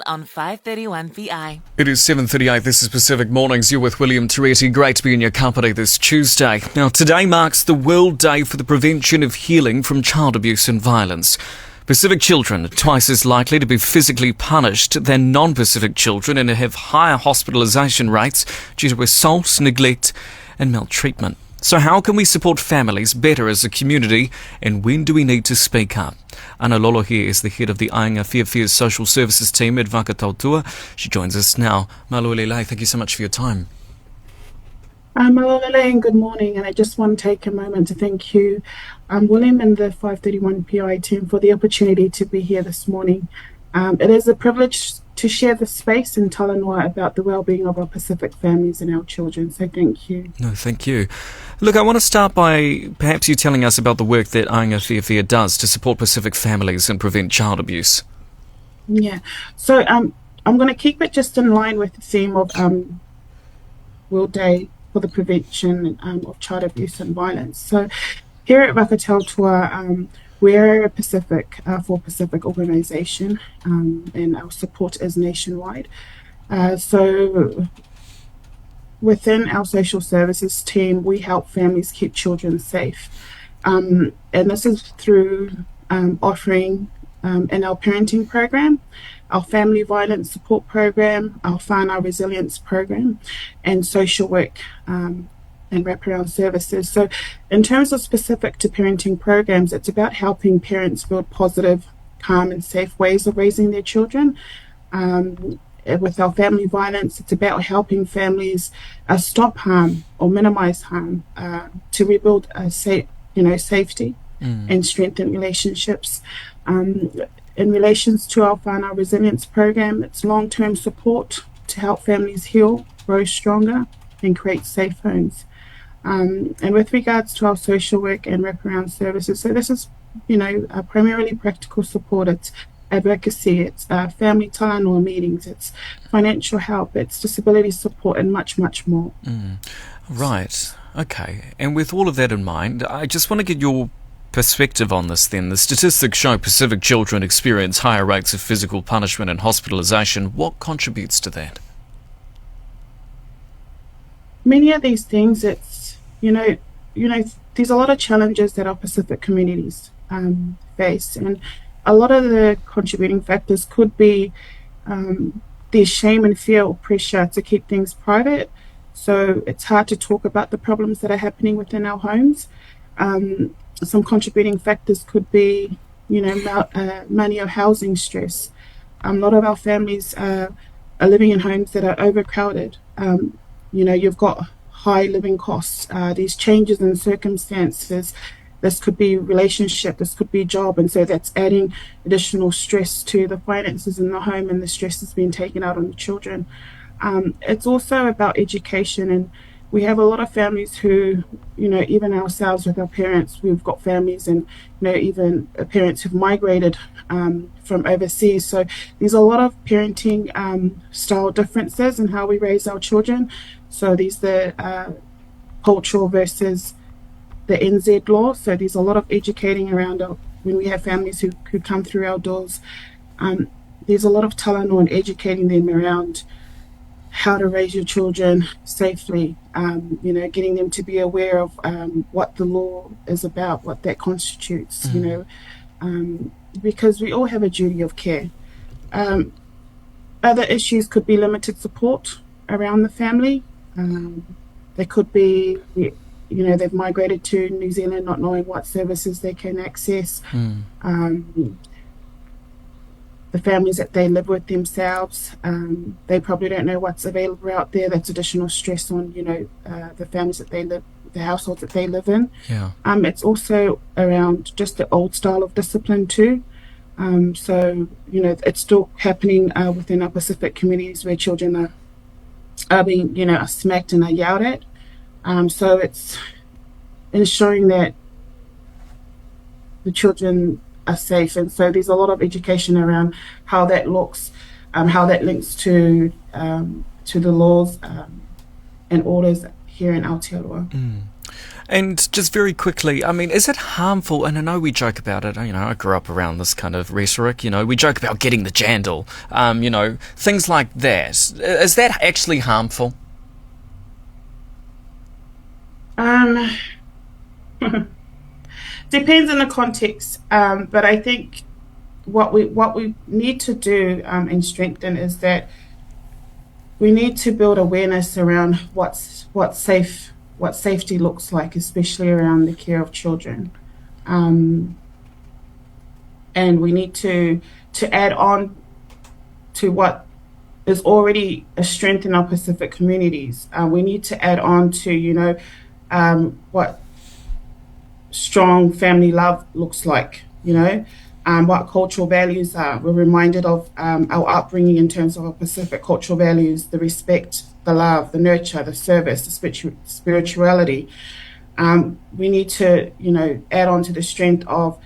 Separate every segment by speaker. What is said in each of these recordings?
Speaker 1: On 531 VI.
Speaker 2: It is 7:38. This is Pacific Mornings. You're with William Terite. Great to be in your company this Tuesday. Now, today marks the World Day for the Prevention of Healing from Child Abuse and Violence. Pacific children are twice as likely to be physically punished than non-Pacific children and have higher hospitalisation rates due to assault, neglect and maltreatment. So how can we support families better as a community, and when do we need to speak up? Lolohea is the head of the Aiga Fiafia Social Services team at Vaka Tautua. She joins us now. Lolohea, thank you so much for your time.
Speaker 3: Lolohea, and good morning. And I just want to take a moment to thank you, William and the 531 PI team, for the opportunity to be here this morning. It is a privilege to share the space in Talanoa about the well-being of our Pacific families and our children. So thank you.
Speaker 2: No, thank you. Look, I want to start by perhaps you telling us about the work that Aiga Fiafia does to support Pacific families and prevent child abuse.
Speaker 3: Yeah. So I'm going to keep it just in line with the theme of World Day for the Prevention of Child Abuse and Violence. So here at Vaka Tautua, we're a Pacific organisation, and our support is nationwide. So within our social services team, we help families keep children safe. And this is through offering in our parenting program, our family violence support program, our whānau resilience program, and social work and wraparound services. So in terms of specific to parenting programs, it's about helping parents build positive, calm and safe ways of raising their children. With our family violence, it's about helping families stop harm or minimize harm, to rebuild safety and strengthen relationships. In relations to our whānau resilience program, it's long-term support to help families heal, grow stronger and create safe homes. And with regards to our social work and wraparound services, so this is, primarily practical support. It's advocacy, it's family talanoa meetings, it's financial help, it's disability support, and much, much more.
Speaker 2: Right. Okay. And with all of that in mind, I just want to get your perspective on this then. The statistics show Pacific children experience higher rates of physical punishment and hospitalisation. What contributes to that?
Speaker 3: Many of these things, it's, there's a lot of challenges that our Pacific communities face, and a lot of the contributing factors could be there's shame and fear or pressure to keep things private. So it's hard to talk about the problems that are happening within our homes. Some contributing factors could be, money or housing stress. A lot of our families are living in homes that are overcrowded. You've got high living costs, these changes in circumstances. This could be relationship, this could be job, and so that's adding additional stress to the finances in the home, and the stress is being taken out on the children. It's also about education, and we have a lot of families who, even ourselves with our parents, we've got families and, even parents who've migrated from overseas. So there's a lot of parenting style differences in how we raise our children. So these the cultural versus the NZ law. So there's a lot of educating around when we have families who come through our doors. There's a lot of talanoa and educating them around how to raise your children safely, getting them to be aware of what the law is about, what that constitutes, because we all have a duty of care. Other issues could be limited support around the family. They could be, they've migrated to New Zealand not knowing what services they can access. The families that they live with themselves, they probably don't know what's available out there. That's additional stress on, the families that they live, the households that they live in.
Speaker 2: Yeah.
Speaker 3: It's also around just the old style of discipline too. So, it's still happening within our Pacific communities where children are being, are smacked and are yelled at. So it's ensuring that the children are safe, and so there's a lot of education around how that looks, how that links to the laws and orders here in Aotearoa.
Speaker 2: And just very quickly, I mean, is it harmful? And I know we joke about it. I grew up around this kind of rhetoric. We joke about getting the jandal. Things like that. Is that actually harmful?
Speaker 3: Depends on the context. But I think what we need to do and strengthen is that we need to build awareness around what safety looks like, especially around the care of children. And we need to add on to what is already a strength in our Pacific communities. We need to add on to, what strong family love looks like, what cultural values are. We're reminded of our upbringing in terms of our Pacific cultural values, the respect, the love, the nurture, the service, the spirituality. We need to, add on to the strength of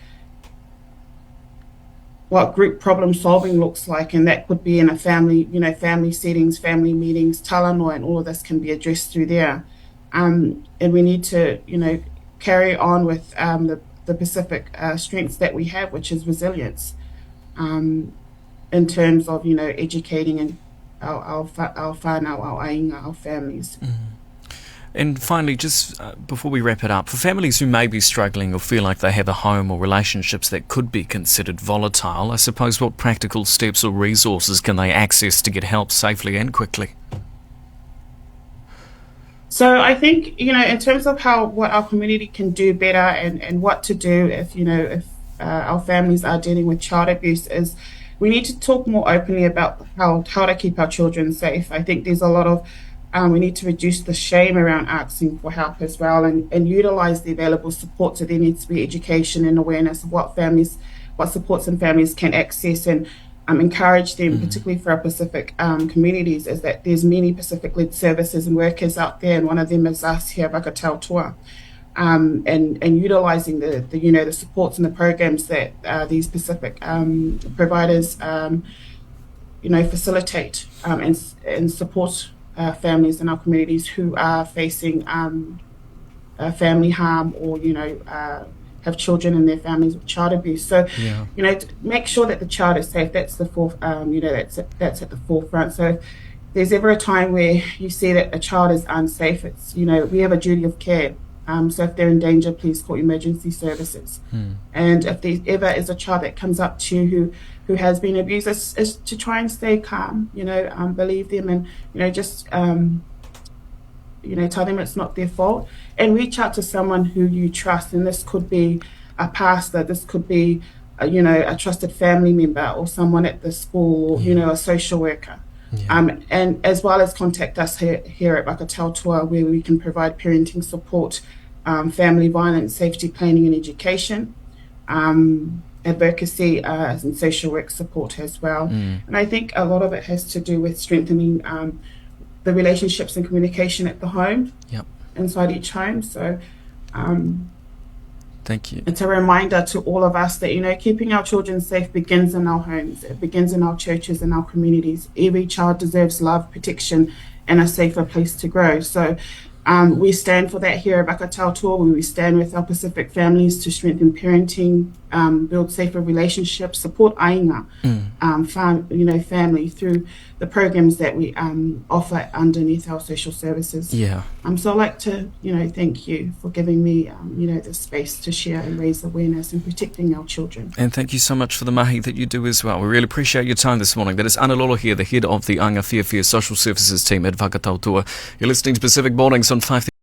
Speaker 3: what group problem solving looks like, and that could be in a family, family settings, family meetings, talanoa, and all of this can be addressed through there. And we need to, carry on with the Pacific strengths that we have, which is resilience, in terms of, educating and our whānau, our ainga, our families.
Speaker 2: And finally, just before we wrap it up, for families who may be struggling or feel like they have a home or relationships that could be considered volatile, I suppose what practical steps or resources can they access to get help safely and quickly?
Speaker 3: So I think, in terms of what our community can do better and what to do if our families are dealing with child abuse, is we need to talk more openly about how to keep our children safe. I think there's a lot of, we need to reduce the shame around asking for help as well, and utilize the available support. So there needs to be education and awareness of what supports and families can access, and encourage them, particularly for our Pacific communities, is that there's many Pacific-led services and workers out there, and one of them is us here, Vaka Tautua, and utilizing the supports and the programs that these Pacific providers facilitate and support families in our communities who are facing family harm, or have children in their families with child abuse. So, to make sure that the child is safe, that's the that's at the forefront. So if there's ever a time where you see that a child is unsafe, it's, we have a duty of care. So if they're in danger, please call emergency services. And if there ever is a child that comes up to you who has been abused, is to try and stay calm, believe them, and, just, tell them it's not their fault, and reach out to someone who you trust. And this could be a pastor, this could be, a trusted family member, or someone at the school, or, a social worker. And as well as contact us here at Vaka Tautua, where we can provide parenting support, family violence, safety planning and education, advocacy and social work support as well. And I think a lot of it has to do with strengthening the relationships and communication at the home, inside each home. So
Speaker 2: thank you.
Speaker 3: It's a reminder to all of us that, keeping our children safe begins in our homes. It begins in our churches and our communities. Every child deserves love, protection, and a safer place to grow. So we stand for that here at Vaka Tautua, where we stand with our Pacific families to strengthen parenting, build safer relationships, support ainga, family through the programs that we offer underneath our social services. So I'd like to, thank you for giving me, the space to share and raise awareness and protecting our children.
Speaker 2: And thank you so much for the mahi that you do as well. We really appreciate your time this morning. That is Lolohea, the head of the Aiga Fiafia Social Services team at Vaka Tautua. You're listening to Pacific Mornings on 5.